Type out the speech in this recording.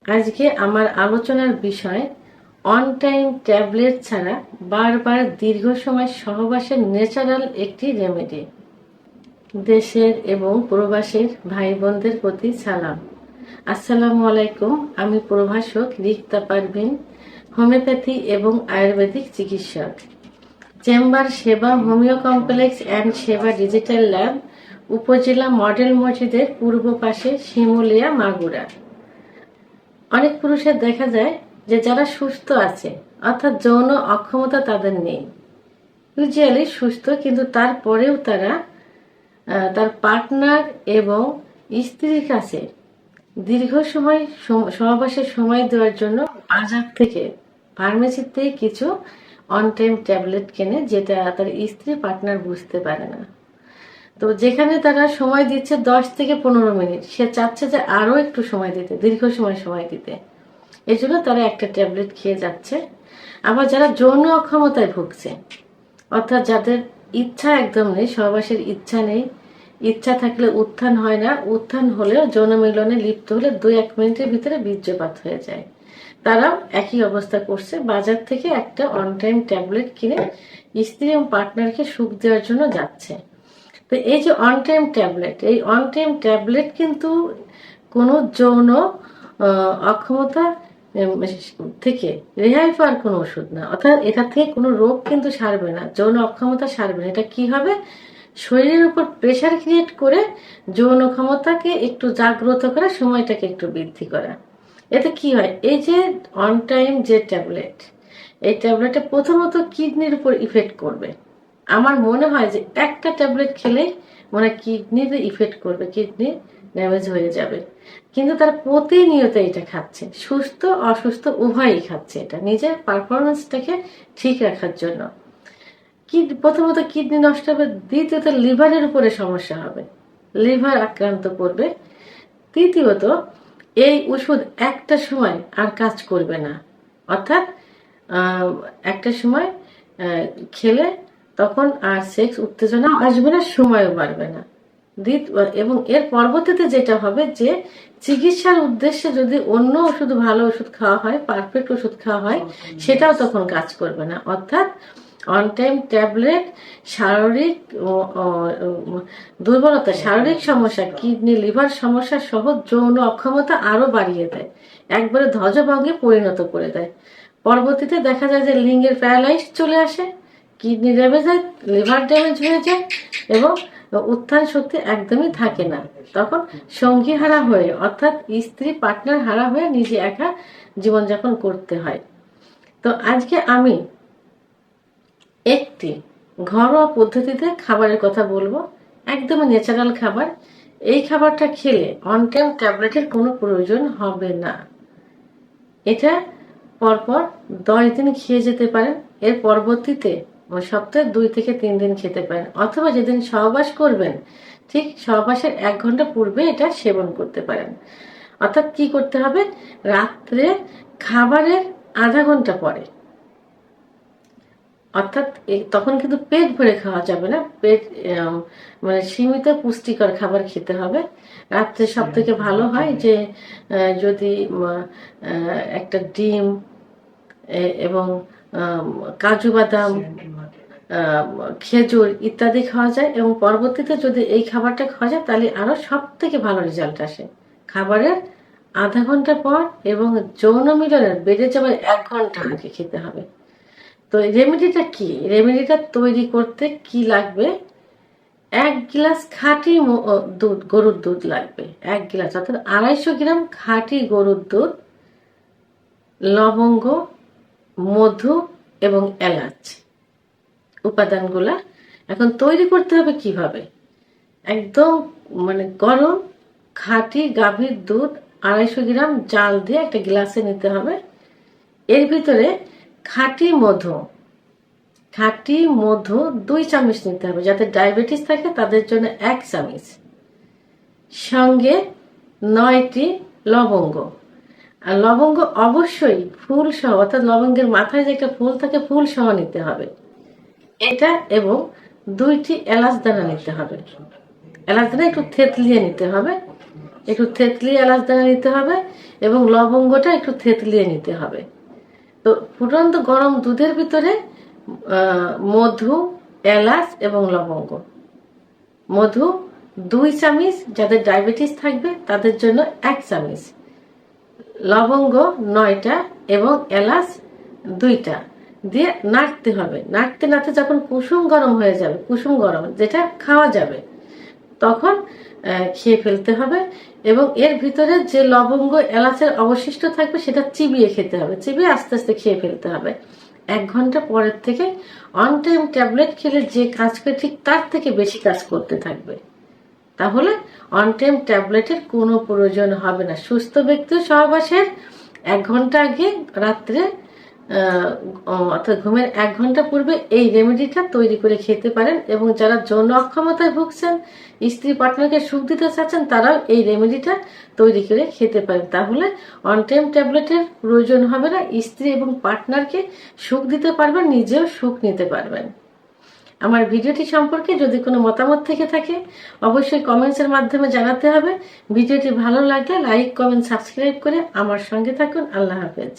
আজকে আমার আলোচনার বিষয় অন টাইম ট্যাবলেট ছাড়া বারবার দীর্ঘ সময় সহবাসের ন্যাচারাল একটি রেমেডি। দেশের এবং প্রবাসের ভাই বোনদের প্রতি সালাম। আসসালামু আলাইকুম। আমি প্রভাষক রিক্তা পারভিন, হোমিওপ্যাথি এবং আয়ুর্বেদিক চিকিৎসক, চেম্বার সেবা হোমিও কমপ্লেক্স অ্যান্ড সেবা ডিজিটাল ল্যাব, উপজেলা মডেল মসজিদের পূর্ব পাশে, শিমুলিয়া, মাগুরা। অনেক পুরুষের দেখা যায় যে যারা সুস্থ আছে, অর্থাৎ যৌন অক্ষমতা তাদের নেই, ইউজুয়ালি সুস্থ, কিন্তু তারপরেও তারা তার পার্টনার এবং স্ত্রীর কাছে দীর্ঘ সময় সহবাসের সময় দেওয়ার জন্য বাজার থেকে, ফার্মেসি থেকে কিছু অন টাইম ট্যাবলেট কেনে, যেটা তার স্ত্রী পার্টনার বুঝতে পারে না। তো যেখানে তারা সময় দিচ্ছে 10 থেকে 15 মিনিট, সে চাচ্ছে যে আরো একটু সময় দিতে, দীর্ঘ সময় দিতে। এই জন্য তারা একটা ট্যাবলেট খেয়ে যাচ্ছে। আবার যারা যৌন অক্ষমতায় ভুগছে, অর্থাৎ যাদের ইচ্ছা একদম নেই, সহবাসের ইচ্ছা নেই, ইচ্ছা থাকলে উত্থান হয় না, উত্থান হলেও যৌন মিলনে লিপ্ত হলে 2-1 মিনিটের ভিতরে বীর্যপাত হয়ে যায়, তারাও একই অবস্থা করছে। বাজার থেকে একটা অন টাইম ট্যাবলেট কিনে স্ত্রী এবং পার্টনারকে সুখ দেওয়ার জন্য যাচ্ছে। তো এই যে অন টাইম ট্যাবলেট, এই অন টাইম ট্যাবলেট কিন্তু কোনো যৌন অক্ষমতা থেকে রেহাই পাওয়ার কোনো ওষুধ না, অর্থাৎ এটা থেকে কোনো রোগ কিন্তু সারবে না, যৌন অক্ষমতা সারবে না। এটা কি হবে? শরীরের উপর প্রেশার ক্রিয়েট করে যৌন ক্ষমতাকে একটু জাগ্রত করা, সময়টাকে একটু বৃদ্ধি করা। এতে কি হয়? এই যে অন টাইম যে ট্যাবলেট, এই ট্যাবলেটে প্রথমত কিডনির উপর ইফেক্ট করবে। আমার মনে হয় যে একটা ট্যাবলেট খেলেই মানে কিডনিতে ইফেক্ট করবে, কিডনি ড্যামেজ হয়ে যাবে। কিন্তু তারা প্রতিনিয়ত এটা খাচ্ছে, সুস্থ অসুস্থ উভয়ই খাচ্ছে, এটা নিজের পারফরমেন্সটাকে ঠিক রাখার জন্য। প্রথমত কিডনি নষ্ট হবে, দ্বিতীয়ত লিভারের উপরে সমস্যা হবে, লিভার আক্রান্ত করবে, তৃতীয়ত এই ওষুধ একটা সময় আর কাজ করবে না, অর্থাৎ একটা সময় খেলে তখন আর সেক্স উত্তেজনা আসবে না, সময়ও বাড়বে না। এবং এর পরবর্তীতে যেটা হবে যে চিকিৎসার উদ্দেশ্যে যদি অন্য ওষুধ, ভালো ওষুধ খাওয়া হয়, পারফেক্ট ওষুধ খাওয়া হয়, সেটাও তখন কাজ করবে না। অর্থাৎ অন টাইম ট্যাবলেট শারীরিক দুর্বলতা, শারীরিক সমস্যা, কিডনি লিভার সমস্যা সহ যৌন অক্ষমতা আরো বাড়িয়ে দেয়, একবারে ধ্বজভঙ্গে পরিণত করে দেয়। পরবর্তীতে দেখা যায় যে লিঙ্গের প্যারালাইজ চলে আসে, কিডনি ড্যামেজ হয়, লিভার ড্যামেজ হয়ে যায় এবং উত্থান শক্তি একদমই থাকে না। তখন সঙ্গী হারা হয়ে, অর্থাৎ স্ত্রী পার্টনার হারা হয়ে নিজে একা জীবনযাপন করতে হয়। তো আজকে আমি একটি ঘরোয়া পদ্ধতিতে খাবারের কথা বলবো, একদমই ন্যাচারাল খাবার। এই খাবারটা খেলে অন টাইম ট্যাবলেটের কোনো প্রয়োজন হবে না। এটা পরপর 10 দিন খেয়ে যেতে পারেন, এর পরবর্তীতে সপ্তাহে 2 থেকে 3 দিন খেতে পারেন, অথবা যেদিন সহবাস করবেন ঠিক সহবাসের 1 ঘন্টা পূর্বে এটা সেবন করতে পারেন। অর্থাৎ কি করতে হবে? রাত্রে খাবারের আধা ঘন্টা পরে, অর্থাৎ তখন কিন্তু পেট ভরে খাওয়া যাবে না, পেট মানে সীমিত পুষ্টিকর খাবার খেতে হবে। রাত্রে সব থেকে ভালো হয় যে যদি একটা ডিম এবং কাজু বাদাম, খেজুর ইত্যাদি খাওয়া যায়, এবং পরবর্তীতে যদি এই খাবারটা খাওয়া যায় তাহলে আরো সব থেকে ভালো রেজাল্ট আসে। খাবারের আধা ঘন্টা পর এবং যৌন মিলনের বেড়ে যাওয়ার 1 ঘন্টা আগে খেতে হবে। তো রেমেডিটা কি? রেমেডিটা তৈরি করতে কি লাগবে? 1 গ্লাস খাঁটি দুধ, গরুর দুধ লাগবে। 1 গ্লাস, অর্থাৎ 250 গ্রাম খাঁটি গরুর দুধ, লবঙ্গ, মধু এবং এলাচ উপাদানগুলা। এখন তৈরি করতে হবে কিভাবে? একদম মানে গরম খাঁটি গাভীর দুধ 250 গ্রাম জাল দিয়ে একটা গ্লাসে নিতে হবে। এর ভিতরে খাঁটি মধু 2 চামচ নিতে হবে, যাদের ডায়াবেটিস থাকে তাদের জন্য 1 চামচ, সঙ্গে 9টি লবঙ্গ। আর লবঙ্গ অবশ্যই ফুল সহ, অর্থাৎ লবঙ্গের মাথায় যে একটা ফুল থাকে, ফুল সহ নিতে হবে এটা, এবং 2টি এলাচ দানা নিতে হবে। এলাচ দানা একটু থেতলিয়ে নিতে হবে, একটু থেতলিয়ে এলাচ দানা নিতে হবে এবং লবঙ্গটা একটু থেতলিয়ে নিতে হবে। তো ফুটন্ত গরম দুধের ভিতরে মধু, এলাচ এবং লবঙ্গ। মধু 2 চামচ, যাদের ডায়াবেটিস থাকবে তাদের জন্য 1 চামচ, লবঙ্গ 9টা এবং এলাচ 2টা দিয়ে নাড়তে হবে। নাড়তে নাড়তে যখন কুসুম গরম হয়ে যাবে, কুসুম গরম যেটা খাওয়া যাবে, তখন খেয়ে ফেলতে হবে। এবং এর ভিতরে যে লবঙ্গ এলাচের অবশিষ্ট থাকবে সেটা চিবিয়ে খেতে হবে, চিবিয়ে আস্তে আস্তে খেয়ে ফেলতে হবে। 1 ঘন্টা পরের থেকে অন টাইম ট্যাবলেট খেলে যে কাজ করে ঠিক তার থেকে বেশি কাজ করতে থাকবে। তাহলে অন টাইম ট্যাবলেটের কোনো প্রয়োজন হবে না। সুস্থ ব্যক্তি সহবাসের 1 ঘন্টা আগে রাত্রে অর্থাৎ ঘুমের 1 ঘন্টা পূর্বে এই রেমেডিটা তৈরি করে খেতে পারেন। এবং যারা যৌন অক্ষমতায় ভুগছেন, স্ত্রী পার্টনারকে সুখ দিতে চাচ্ছেন, তারাও এই রেমেডিটা তৈরি করে খেতে পারেন। তাহলে অন টাইম ট্যাবলেটের প্রয়োজন হবে না, স্ত্রী এবং পার্টনারকে সুখ দিতে পারবেন, নিজেও সুখ নিতে পারবেন। আমার ভিডিওটি সম্পর্কে যদি কোনো মতামত থেকে থাকে অবশ্যই কমেন্টসের মাধ্যমে জানাতে হবে। ভিডিওটি ভালো লাগলে লাইক, কমেন্ট, সাবস্ক্রাইব করে আমার সঙ্গে থাকুন। আল্লাহ হাফেজ।